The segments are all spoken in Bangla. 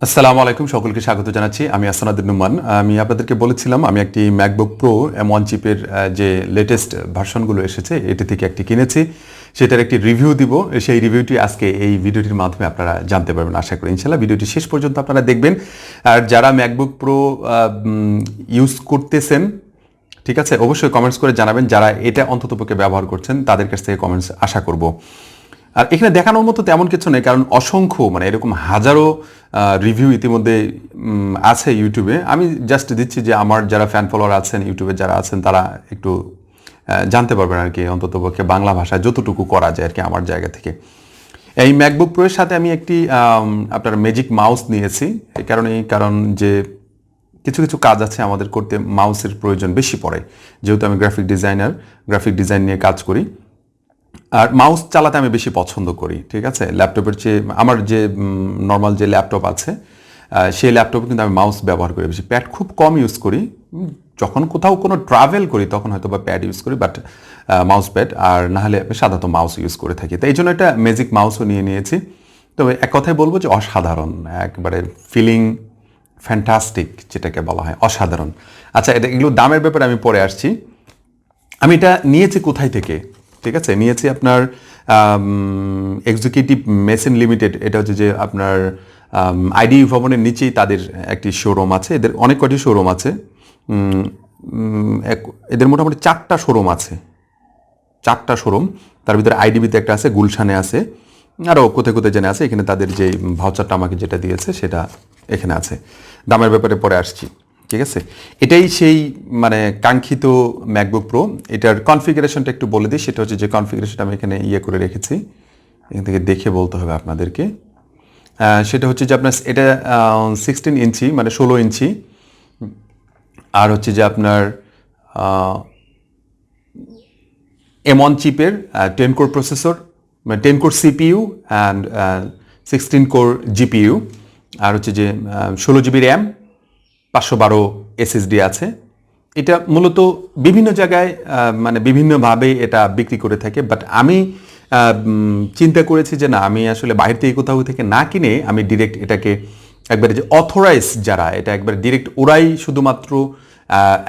আসসালামু আলাইকুম, সকলকে স্বাগত জানাচ্ছি। আমি আহসান উদ্দিন নোমান। আমি আপনাদেরকে বলেছিলাম আমি একটি ম্যাকবুক প্রো M1 চিপের যে লেটেস্ট ভার্সনগুলো এসেছে এটি থেকে একটি কিনেছি, সেটার একটি রিভিউ দিব। সেই রিভিউটি আজকে এই ভিডিওটির মাধ্যমে আপনারা জানতে পারবেন আশা করি। ইনশাআল্লাহ ভিডিওটি শেষ পর্যন্ত আপনারা দেখবেন। আর যারা ম্যাকবুক প্রো ইউজ করতেছেন, ঠিক আছে, অবশ্যই কমেন্টস করে জানাবেন। যারা এটা অন্ততপক্ষে ব্যবহার করছেন তাদের কাছ থেকে কমেন্টস আশা করব। আর এখানে দেখানোর মতো তেমন কিছু নেই, কারণ অসংখ্য এরকম হাজারো রিভিউ ইতিমধ্যে আছে ইউটিউবে। আমি জাস্ট দিচ্ছি যে আমার যারা ফ্যান ফলোয়ার আছেন ইউটিউবে যারা আছেন তারা একটু জানতে পারবেন আর কি, অন্ততপক্ষে বাংলা ভাষায় যতটুকু করা যায় আর কি আমার জায়গা থেকে। এই ম্যাকবুক প্রো এর সাথে আমি একটি আপনার ম্যাজিক মাউস নিয়েছি। কারণ যে কিছু কিছু কাজ আছে আমাদের করতে মাউসের প্রয়োজন বেশি পড়ে, যেহেতু আমি গ্রাফিক ডিজাইন নিয়ে কাজ করি। আর মাউস চালাতে আমি বেশি পছন্দ করি, ঠিক আছে। ল্যাপটপের চেয়ে আমার যে নর্মাল যে ল্যাপটপ আছে সেই ল্যাপটপে কিন্তু আমি মাউস ব্যবহার করি বেশি। প্যাড খুব কম ইউজ করি, যখন কোথাও কোনো ট্রাভেল করি তখন হয়তো বা প্যাড ইউজ করি, বাট মাউস প্যাড আর না হলে আমি সাধারণত মাউস ইউজ করে থাকি। তো এই জন্য একটা ম্যাজিক মাউসও নিয়েছি। তবে এক কথায় বলবো যে অসাধারণ, একবারে ফিলিং ফ্যান্টাস্টিক যেটাকে বলা হয়, অসাধারণ। আচ্ছা, এগুলো দামের ব্যাপারে আমি পরে আসছি। আমি এটা নিয়েছি কোথায় থেকে, ঠিক আছে, নিয়েছি আপনার এক্সিকিউটিভ মেশিন লিমিটেড। এটা হচ্ছে যে আপনার আইডি ভবনের নিচেই তাদের একটি শোরুম আছে। এদের অনেক কয়টি শোরুম আছে, এদের মোটামুটি 4টা শোরুম আছে, 4টা শোরুম। তার ভিতরে আইডিবিতে একটা আছে, গুলশানে আছে, আরও কোথায় কোথায় জেনে আছে। এখানে তাদের যে ভাউচারটা আমাকে যেটা দিয়েছে সেটা এখানে আছে। দামের ব্যাপারে পরে আসছি, ঠিক আছে। এটাই সেই কাঙ্ক্ষিত ম্যাকবুক প্রো। এটার কনফিগারেশনটা একটু বলে দিই। সেটা হচ্ছে যে কনফিগারেশনটা আমি এখানে করে রেখেছি, এখান থেকে দেখে বলতে হবে আপনাদেরকে। সেটা হচ্ছে যে আপনার এটা 16 ইঞ্চি 16 ইঞ্চি, আর হচ্ছে যে আপনার M1 চিপের 10 core processor, 10 core CPU and 16 core GPU, আর হচ্ছে যে 16 জিবি র্যাম, 512 SSD আছে। এটা মূলত বিভিন্ন জায়গায় বিভিন্নভাবে এটা বিক্রি করে থাকে, বাট আমি চিন্তা করেছি যে না, আমি আসলে বাইরে থেকে কোথাও থেকে না কিনে আমি ডিরেক্ট এটাকে একবারে যে অথরাইজ যারা, এটা একবারে ডিরেক্ট ওরাই শুধুমাত্র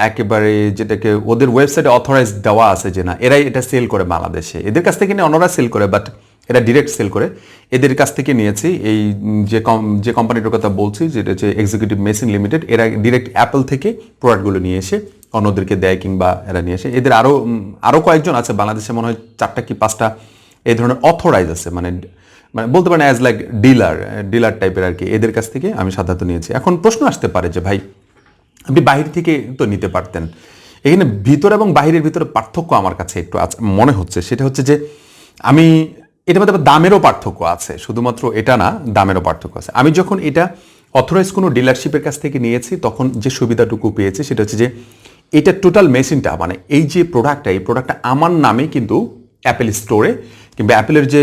একেবারে যেটাকে ওদের ওয়েবসাইটে অথরাইজ দেওয়া আছে যে না এরাই এটা সেল করে বাংলাদেশে, এদের কাছ থেকে নিয়ে অন্যরা সেল করে, বাট এটা ডিরেক্ট সেল করে, এদের কাছ থেকে নিয়েছি। এই যে কোম্পানিটার কথা বলছি যেটা হচ্ছে এক্সিকিউটিভ মেশিন লিমিটেড, এরা ডিরেক্ট অ্যাপল থেকে প্রোডাক্টগুলো নিয়ে এসে অন্যদেরকে দেয়, কিংবা এরা নিয়ে এসে। এদের আরও কয়েকজন আছে বাংলাদেশে, মনে হয় 4টা কি 5টা এই ধরনের অথরাইজ আছে, বলতে পারেন অ্যাজ লাইক ডিলার টাইপের আর কি। এদের কাছ থেকে আমি সাধারণত নিয়েছি। এখন প্রশ্ন আসতে পারে যে ভাই আপনি বাহির থেকে তো নিতে পারতেন। এখানে ভিতর এবং বাহিরের ভিতরে পার্থক্য আমার কাছে একটু মনে হচ্ছে। সেটা হচ্ছে যে আমি এটার মধ্যে দামেরও পার্থক্য আছে, শুধুমাত্র এটা না, দামেরও পার্থক্য আছে। আমি যখন এটা অথরাইজ কোনো ডিলারশিপের কাছ থেকে নিয়েছি তখন যে সুবিধাটুকু পেয়েছি সেটা হচ্ছে যে এটা টোটাল মেশিনটা এই যে প্রোডাক্টটা আমার নামে কিন্তু অ্যাপেল স্টোরে কিংবা অ্যাপেলের যে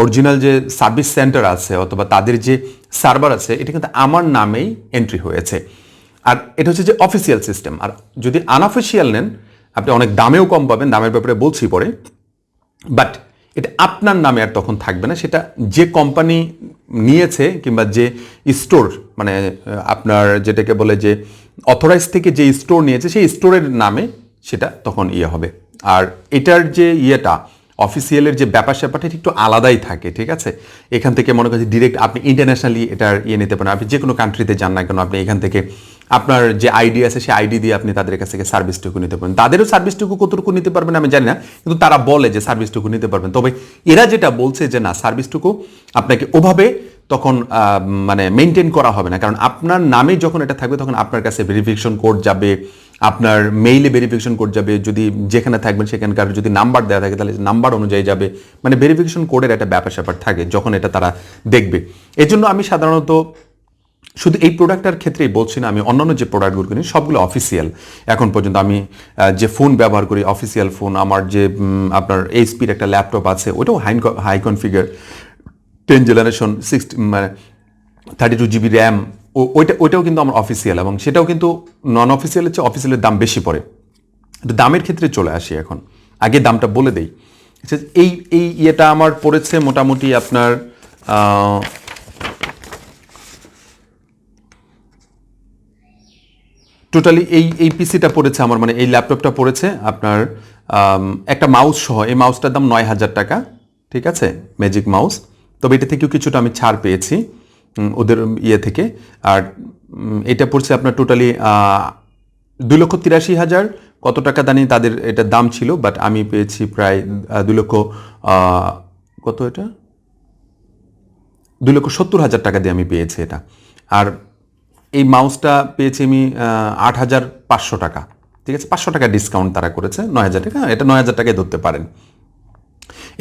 অরিজিনাল যে সার্ভিস সেন্টার আছে অথবা তাদের যে সার্ভার আছে, এটা কিন্তু আমার নামেই এন্ট্রি হয়েছে। আর এটা হচ্ছে যে অফিসিয়াল সিস্টেম। আর যদি আনঅফিসিয়াল নেন আপনি অনেক দামেও কম পাবেন, দামের ব্যাপারে বলছি পরে, বাট এটা আপনার নামে আর তখন থাকবে না। সেটা যে কোম্পানি নিয়েছে কিংবা যে স্টোর, আপনার যেটাকে বলে যে অথরাইজ থেকে যে স্টোর নিয়েছে সেই স্টোরের নামে সেটা তখন হবে। আর এটার যে অফিসিয়ালের যে ব্যাপারটা একটু আলাদাই থাকে, ঠিক আছে। এখান থেকে মনে করছি ডিরেক্ট আপনি ইন্টারন্যাশনালি এটার নিতে পারেন। আপনি যে কোনো কান্ট্রিতে যান না কেন, আপনি এখান থেকে আপনার যে আইডি আছে সেই আইডি দিয়ে আপনি তাদের কাছ থেকে সার্ভিসটুকু নিতে পারবেন। তাদেরও সার্ভিসটুকু কতটুকু নিতে পারবেন আমি জানি না, কিন্তু তারা বলে যে সার্ভিসটুকু নিতে পারবেন। তবে এরা যেটা বলছে যে না, সার্ভিসটুকু আপনাকে ওভাবে তখন মেনটেন করা হবে না, কারণ আপনার নামে যখন এটা থাকবে তখন আপনার কাছে ভেরিফিকেশন কোড যাবে, আপনার মেইলে ভেরিফিকেশন কোড যাবে, যদি যেখানে থাকবেন সেখানকার যদি নাম্বার দেওয়া থাকে তাহলে নাম্বার অনুযায়ী যাবে, ভেরিফিকেশন কোডের একটা ব্যাপার থাকে যখন এটা তারা দেখবে। এই জন্য আমি সাধারণত শুধু এই প্রোডাক্টটার ক্ষেত্রেই বলছি না, আমি অন্যান্য যে প্রোডাক্টগুলো কিনি সবগুলো অফিসিয়াল। এখন পর্যন্ত আমি যে ফোন ব্যবহার করি অফিসিয়াল ফোন, আমার যে আপনার এইচপির একটা ল্যাপটপ আছে ওটাও high configure 10 generation 32 GB RAM, ওইটাও কিন্তু আমার অফিসিয়াল, এবং সেটাও কিন্তু নন অফিসিয়ালের চেয়ে অফিসিয়ালের দাম বেশি পড়ে। দামের ক্ষেত্রে চলে আসি এখন, আগে দামটা বলে দেই। এই ইয়েটা আমার পড়েছে মোটামুটি আপনার টোটালি এই পিসিটা পড়েছে আমার, মানে এই ল্যাপটপটা পড়েছে আপনার একটা মাউস সহ। এই মাউসটার দাম 9,000 টাকা, ঠিক আছে, ম্যাজিক মাউস। তবে এটা থেকেও কিছুটা আমি ছাড় পেয়েছি ওদের ইয়ে থেকে। আর এটা পড়ছে আপনার টোটালি 2,83,000 কত টাকা জানি তাদের এটার দাম ছিল, বাট আমি পেয়েছি প্রায় 2 লক্ষ কত, এটা 2,70,000 টাকা দিয়ে আমি পেয়েছি এটা। আর এই মাউসটা পেয়েছি আমি 8,500 টাকা, ঠিক আছে, 500 টাকা ডিসকাউন্ট তারা করেছে, 9,000 টাকা, এটা 9,000 টাকায় ধরতে পারেন।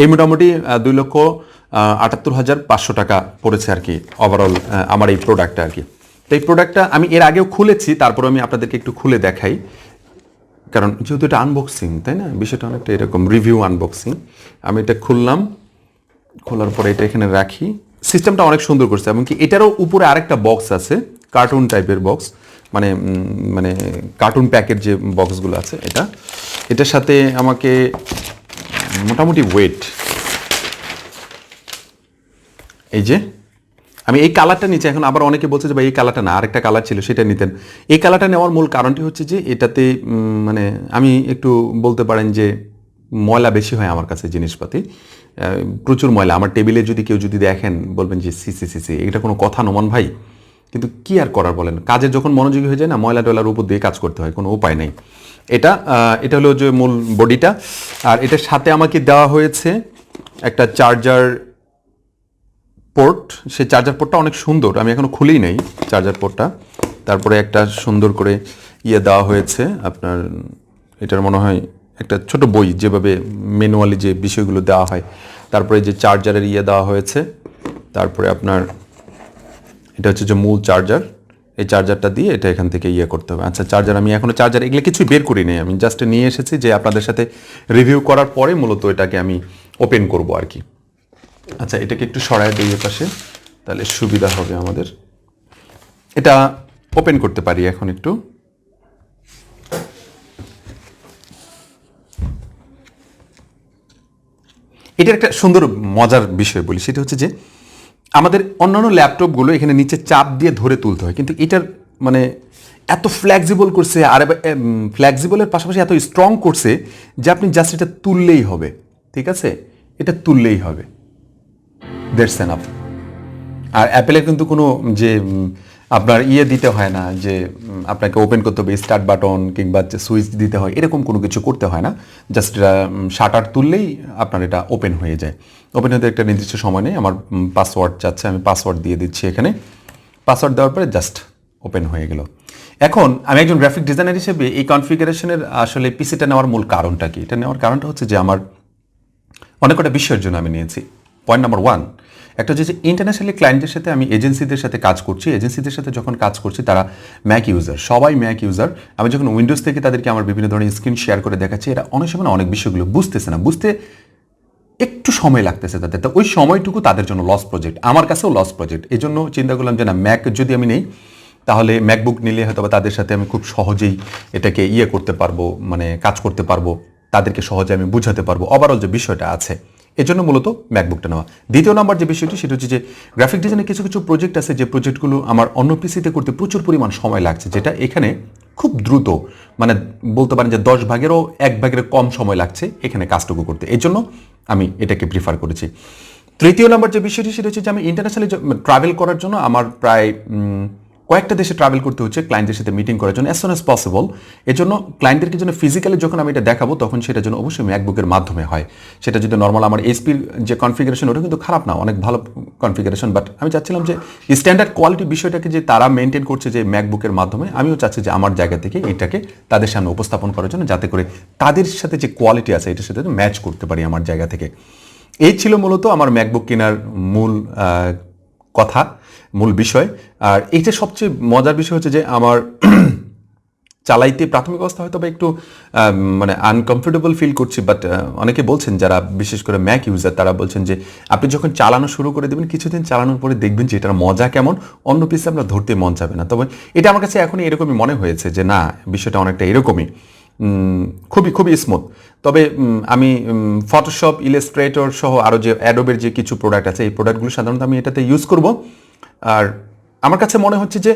এই মোটামুটি 2,78,500 টাকা পড়েছে আর কি ওভারঅল আমার এই প্রোডাক্টটা আর কি। তো এই প্রোডাক্টটা আমি এর আগেও খুলেছি, তারপরে আমি আপনাদেরকে একটু খুলে দেখাই, কারণ যেহেতু এটা আনবক্সিং, তাই না, বিষয়টা অনেকটা এরকম রিভিউ আনবক্সিং। আমি এটা খুললাম, খোলার পরে এটা এখানে রাখি। সিস্টেমটা অনেক সুন্দর করছে, এমনকি এটারও উপরে আরেকটা বক্স আছে, কার্টুন টাইপের বক্স, মানে মানে কার্টুন প্যাকের যে বক্সগুলো আছে, এটার সাথে আমাকে মোটামুটি ওয়েট, এই যে আমি এই কালারটা নিচে, এখন আবার অনেকে বলছে যে ভাই এই কালারটা না, আরেকটা কালার ছিল সেটা নিতেন। এই কালারটা নেওয়ার মূল কারণটি হচ্ছে যে এটাতে মানে আমি একটু বলতে পারেন যে ময়লা বেশি হয় আমার কাছে, জিনিসপাতি প্রচুর ময়লা। আমার টেবিলে যদি কেউ যদি দেখেন বলবেন যে সি সি সি সি, এটা কোনো কথা নোমান ভাই, কিন্তু কি আর করার বলেন, কাজে যখন মনোযোগী হয়ে যায় না, ময়লা টয়লার উপর দিয়ে কাজ করতে হয়, কোনো উপায় নেই। এটা হলো যে মূল বডিটা। আর এটার সাথে আমাকে দেওয়া হয়েছে একটা চার্জার পোর্ট। সেই চার্জার পোর্টটা অনেক সুন্দর, আমি এখনো খুলেই নেই চার্জার পোর্টটা। তারপরে একটা সুন্দর করে দেওয়া হয়েছে আপনার, এটার মনে হয় একটা ছোট বই, যেভাবে ম্যানুয়ালি যে বিষয়গুলো দেওয়া হয়। তারপরে যে চার্জারের দেওয়া হয়েছে। তারপরে আপনার এটা হচ্ছে যে মূল চার্জার, এই চার্জারটা দিয়ে এটা এখান থেকে করতে হবে। আচ্ছা, চার্জার আমি এখনো চার্জার এগুলো কিছুই বের করি নাই, আমি জাস্ট নিয়ে এসেছি যে আপনাদের সাথে রিভিউ করার পরে মূলত এটাকে আমি ওপেন করব আর কি। আচ্ছা, এটাকে একটু সরায় দিই পাশে, তাহলে সুবিধা হবে আমাদের। এটা ওপেন করতে পারি এখন একটু। এটার একটা সুন্দর মজার বিষয় বলি, সেটা হচ্ছে যে আমাদের অন্যান্য ল্যাপটপগুলো এখানে নিচে চাপ দিয়ে ধরে তুলতে হয়, কিন্তু এটার মানে এত ফ্লেক্সিবল করছে, আর ফ্লেক্সিবলের পাশাপাশি এত স্ট্রং করছে যে আপনি জাস্ট এটা তুললেই হবে, ঠিক আছে, এটা তুললেই হবে, দ্যাটস এনাফ। আর অ্যাপেলের কিন্তু কোনো যে আপনার দিতে হয় না, যে আপনাকে ওপেন করতে হবে স্টার্ট বাটন কিংবা সুইচ দিতে হয়, এরকম কোনো কিছু করতে হয় না। জাস্ট শাটার তুললেই আপনার এটা ওপেন হয়ে যায়। ওপেন হতে একটা নির্দিষ্ট সময় নেই। আমার পাসওয়ার্ড চাচ্ছে, আমি পাসওয়ার্ড দিয়ে দিচ্ছি এখানে। পাসওয়ার্ড দেওয়ার পরে জাস্ট ওপেন হয়ে গেল। এখন আমি একজন গ্রাফিক ডিজাইনার হিসেবে এই কনফিগারেশনের আসলে পিসিটা নেওয়ার মূল কারণটা কি? এটা নেওয়ার কারণটা হচ্ছে যে আমার অনেক কটা বিষয়ের জন্য আমি নিয়েছি। পয়েন্ট নাম্বার 1, একটা হচ্ছে যে ইন্টারন্যাশনালি ক্লায়েন্টের সাথে আমি এজেন্সিদের সাথে কাজ করছি। এজেন্সিদের সাথে যখন কাজ করছি তারা ম্যাক ইউজার, সবাই ম্যাক ইউজার। আমি যখন উইন্ডোজ থেকে তাদেরকে আমার বিভিন্ন ধরনের স্ক্রিন শেয়ার করে দেখাচ্ছি, এরা অনেক সময় অনেক বিষয়গুলো বুঝতেছে না, বুঝতে একটু সময় লাগতেছে তাদের। তো ওই সময়টুকু তাদের জন্য লস প্রজেক্ট, আমার কাছেও লস প্রজেক্ট। এই জন্য চিন্তা করলাম যে না, ম্যাক যদি আমি নেই তাহলে ম্যাকবুক নিলে হয়তো বা তাদের সাথে আমি খুব সহজেই এটাকে করতে পারবো, মানে কাজ করতে পারবো, তাদেরকে সহজে আমি বুঝাতে পারবো ওভারঅল যে বিষয়টা আছে। এজন্য মূলত ম্যাকবুকটা নেওয়া। দ্বিতীয় নাম্বার যে বিষয়টি, সেটা হচ্ছে যে গ্রাফিক ডিজাইনের কিছু কিছু প্রজেক্ট আছে, যে প্রজেক্টগুলো আমার অন্য পিসিতে করতে প্রচুর পরিমাণ সময় লাগছে, যেটা এখানে খুব দ্রুত, মানে বলতে পারেন যে 10 ভাগেরও 1 ভাগের কম সময় লাগছে এখানে কাজটুকু করতে। এই জন্য আমি এটাকে প্রিফার করেছি। তৃতীয় নাম্বার যে বিষয়টি, সেটা হচ্ছে যে আমি ইন্টারন্যাশনালি ট্রাভেল করার জন্য আমার প্রায় কয়েকটা দেশে ট্রাভেল করতে হচ্ছে ক্লায়েন্টের সাথে মিটিং করার জন্য অ্যাজ সুন অ্যাজ পসিবল। এর জন্য ক্লায়েন্টদেরকে জন্য ফিজিক্যালি যখন আমি এটা দেখাবো, তখন সেটার জন্য অবশ্যই ম্যাকবুকের মাধ্যমে হয়। সেটা যদি নর্মাল আমার এইচপির যে কনফিগারেশন, ওটা কিন্তু খারাপ না, অনেক ভালো কনফিগারেশন, বাট আমি চাচ্ছিলাম যে স্ট্যান্ডার্ড কোয়ালিটি বিষয়টাকে যে তারা মেনটেন করছে যে ম্যাকবুকের মাধ্যমে, আমিও চাচ্ছি যে আমার জায়গা থেকে এটাকে তাদের সামনে উপস্থাপন করার জন্য, যাতে করে তাদের সাথে যে কোয়ালিটি আছে এটার সাথে ম্যাচ করতে পারি আমার জায়গা থেকে। এই ছিল মূলত আমার ম্যাকবুক কেনার মূল কথা, মূল বিষয়। আর এইটা সবচেয়ে মজার বিষয় হচ্ছে যে আমার চালাইতে প্রাথমিক অবস্থা হয়তো বা একটু মানে আনকমফোর্টেবল ফিল করছি, বাট অনেকে বলছেন যারা বিশেষ করে ম্যাক ইউজার, তারা বলছেন যে আপনি যখন চালানো শুরু করে দেবেন, কিছুদিন চালানোর পরে দেখবেন যে এটার মজা কেমন, অন্য পিসে আপনার ধরতে মন যাবে না। তবে এটা আমার কাছে এখনই এরকমই মনে হয়েছে যে না, বিষয়টা অনেকটা এরকমই, খুবই খুবই স্মুথ। তবে আমি ফটোশপ, ইলাস্ট্রেটর সহ আরও যে অ্যাডোবের যে কিছু প্রোডাক্ট আছে, এই প্রোডাক্টগুলো সাধারণত আমি এটাতে ইউজ করব। আর আমার কাছে মনে হচ্ছে যে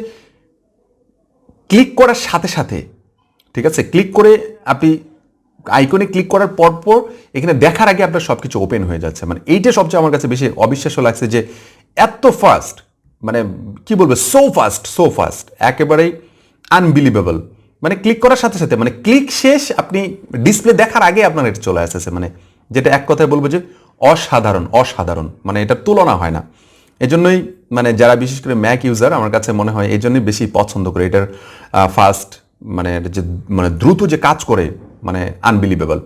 ক্লিক করার সাথে সাথে, ঠিক আছে, ক্লিক করে আপনি আইকনে ক্লিক করার পর এখানে দেখার আগে আপনার সব কিছু ওপেন হয়ে যাচ্ছে। মানে এইটা সবচেয়ে আমার কাছে বেশি অবিশ্বাস্য লাগছে যে এত ফাস্ট, মানে কি বলবো, সো ফাস্ট, একেবারেই আনবিলিভেবল। মানে ক্লিক করার সাথে সাথে, মানে ক্লিক শেষ, আপনি ডিসপ্লে দেখার আগে আপনার এটা চলে আসছে। মানে যেটা এক কথায় বলবো যে অসাধারণ, মানে এটার তুলনা হয় না। এজন্যই মানে যারা বিশেষ করে ম্যাক ইউজার, আমার কাছে মনে হয় এই জন্যই বেশি পছন্দ করে এটার ফাস্ট, মানে যে মানে দ্রুত যে কাজ করে, মানে আনবিলিভেবল।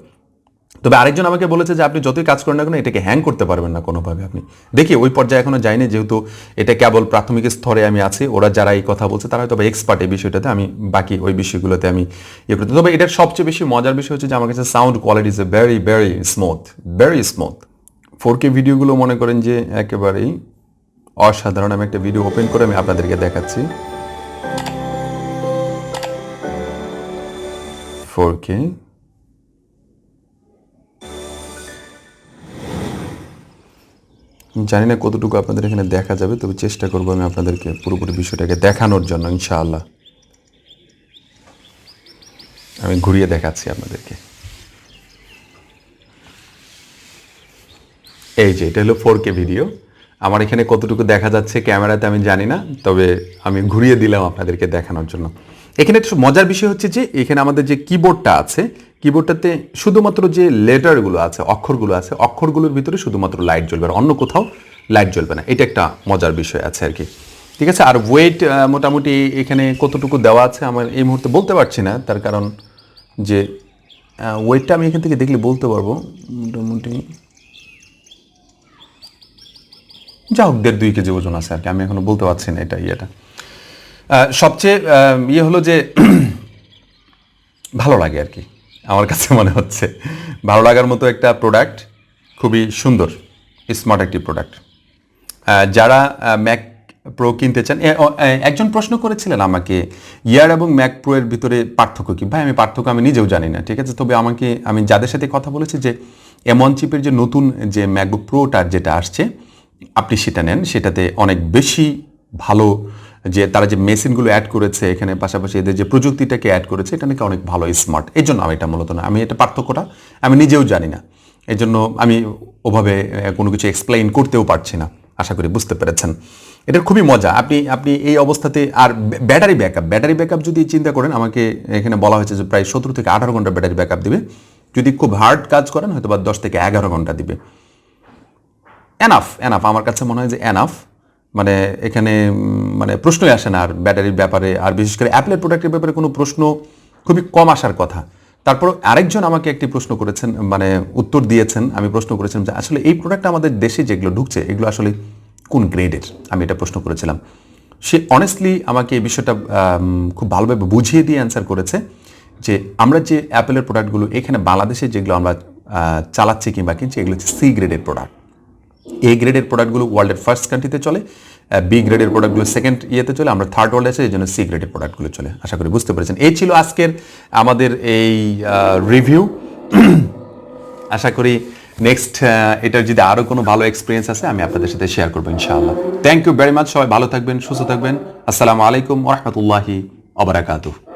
তবে আরেকজন আমাকে বলেছে যে আপনি যতই কাজ করেন না কেন এটাকে হ্যাং করতে পারবেন না কোনোভাবে আপনি। দেখি ওই পর্যায়ে এখনো যায়নি, যেহেতু এটা কেবল প্রাথমিক স্তরে আমি আছি। ওরা যারা এই কথা বলছে তারা হয়তো এক্সপার্ট এই বিষয়টাতে, আমি বাকি ওই বিষয়গুলোতে আমি ইয়ে করতে। তবে এটার সবচেয়ে বেশি মজার বিষয় হচ্ছে যে আমার কাছে sound quality is very smooth. 4K ভিডিওগুলো মনে করেন যে একেবারেই অসাধারণ। আমি একটা ভিডিও ওপেন করে আমি আপনাদেরকে দেখাচ্ছি। 4K, জানি না কতটুকু আপনাদের এখানে দেখা যাবে, তবে চেষ্টা করবো আমি আপনাদেরকে পুরোপুরি বিষয়টাকে দেখানোর জন্য ইনশাআল্লাহ। আমি ঘুরিয়ে দেখাচ্ছি আপনাদেরকে। এই যে এটা হলো 4K ভিডিও। আমার এখানে কতটুকু দেখা যাচ্ছে ক্যামেরাতে আমি জানি না, তবে আমি ঘুরিয়ে দিলাম আপনাদেরকে দেখানোর জন্য। এখানে একটু মজার বিষয় হচ্ছে যে এখানে আমাদের যে কিবোর্ডটা আছে, কিবোর্ডটাতে শুধুমাত্র যে লেটারগুলো আছে, অক্ষরগুলো আছে, অক্ষরগুলোর ভিতরে শুধুমাত্র লাইট জ্বলবে, আর অন্য কোথাও লাইট জ্বলবে না। এটা একটা মজার বিষয় আছে আর কি। ঠিক আছে, আর ওয়েট মোটামুটি এখানে কতটুকু দেওয়া আছে আমার এই মুহূর্তে বলতে পারছি না, তার কারণ যে ওয়েটটা আমি এখান থেকে দেখলে বলতে পারবো। মোটামুটি যা হোক 1.5-2 কেজি ওজন আছে আর কি, আমি এখনো বলতে পারছি না এটা ইয়েটা। সবচেয়ে ইয়ে হলো যে ভালো লাগে আর কি, আমার কাছে মনে হচ্ছে ভালো লাগার মতো একটা প্রোডাক্ট, খুবই সুন্দর স্মার্ট একটি প্রোডাক্ট। যারা ম্যাক প্রো কিনতে চান, একজন প্রশ্ন করেছিলেন আমাকে ইয়ার এবং ম্যাক প্রো এর ভিতরে পার্থক্য কি। ভাই আমি পার্থক্য আমি নিজেও জানি না, ঠিক আছে। তবে আমি যাদের সাথে কথা বলেছি যে M1 চিপের যে নতুন যে ম্যাকবুক প্রোটার যেটা আসছে, আপনি সেটা নেন, সেটাতে অনেক বেশি ভালো, যে তারা যে মেশিনগুলো অ্যাড করেছে এখানে, পাশাপাশি এদের যে প্রযুক্তিটাকে অ্যাড করেছে, এটা নাকি অনেক ভালো স্মার্ট। এই জন্য আমি এটা মূলত না, আমি এটা পার্থক্যটা আমি নিজেও জানি না, এই জন্য আমি ওভাবে কোনো কিছু এক্সপ্লেইন করতেও পারছি না। আশা করি বুঝতে পেরেছেন। এটার খুবই মজা। আপনি এই অবস্থাতে, আর ব্যাটারি ব্যাকআপ যদি চিন্তা করেন, আমাকে এখানে বলা হয়েছে যে প্রায় 17 থেকে 18 ঘন্টা ব্যাটারি ব্যাকআপ দিবে। যদি খুব হার্ড কাজ করেন হয়তো বা 10 থেকে 11 ঘন্টা দিবে। এনাফ আমার কাছে মনে হয় যে এনাফ, মানে এখানে মানে প্রশ্নই আসে না আর ব্যাটারির ব্যাপারে, আর বিশেষ করে অ্যাপলের প্রোডাক্টের ব্যাপারে কোনো প্রশ্ন খুবই কম আসার কথা। তারপর আরেকজন আমাকে একটি প্রশ্ন করেছেন, মানে উত্তর দিয়েছেন, আমি প্রশ্ন করেছিলাম যে আসলে এই প্রোডাক্ট আমাদের দেশে যেগুলো ঢুকছে এগুলো আসলে কোন গ্রেডের, আমি এটা প্রশ্ন করেছিলাম। সে অনেস্টলি আমাকে এই বিষয়টা খুব ভালোভাবে বুঝিয়ে দিয়ে অ্যান্সার করেছে যে আমরা যে অ্যাপেলের প্রোডাক্টগুলো এখানে বাংলাদেশে যেগুলো আমরা চালাচ্ছি কিংবা কিনছি, এগুলো হচ্ছে সি গ্রেডের প্রোডাক্ট। এ গ্রেডের প্রোডাক্টগুলো ওয়ার্ল্ডের ফার্স্ট কান্ট্রিতে চলে, বি গ্রেডের প্রোডাক্টগুলো সেকেন্ড ইয়েতে চলে, আমরা থার্ড ওয়ার্ল্ডে আছে, এই জন্য সি গ্রেডের প্রোডাক্টগুলো চলে। আশা করি বুঝতে পেরেছেন। এই ছিল আজকের আমাদের এই রিভিউ। আশা করি নেক্সট এটার যদি আরও কোনো ভালো এক্সপিরিয়েন্স আছে আমি আপনাদের সাথে শেয়ার করবো ইনশাআল্লাহ। থ্যাংক ইউ ভেরি মাচ, সবাই ভালো থাকবেন, সুস্থ থাকবেন। আসসালামু আলাইকুম ওয়া রাহমাতুল্লাহি ওয়া বারাকাতুহু।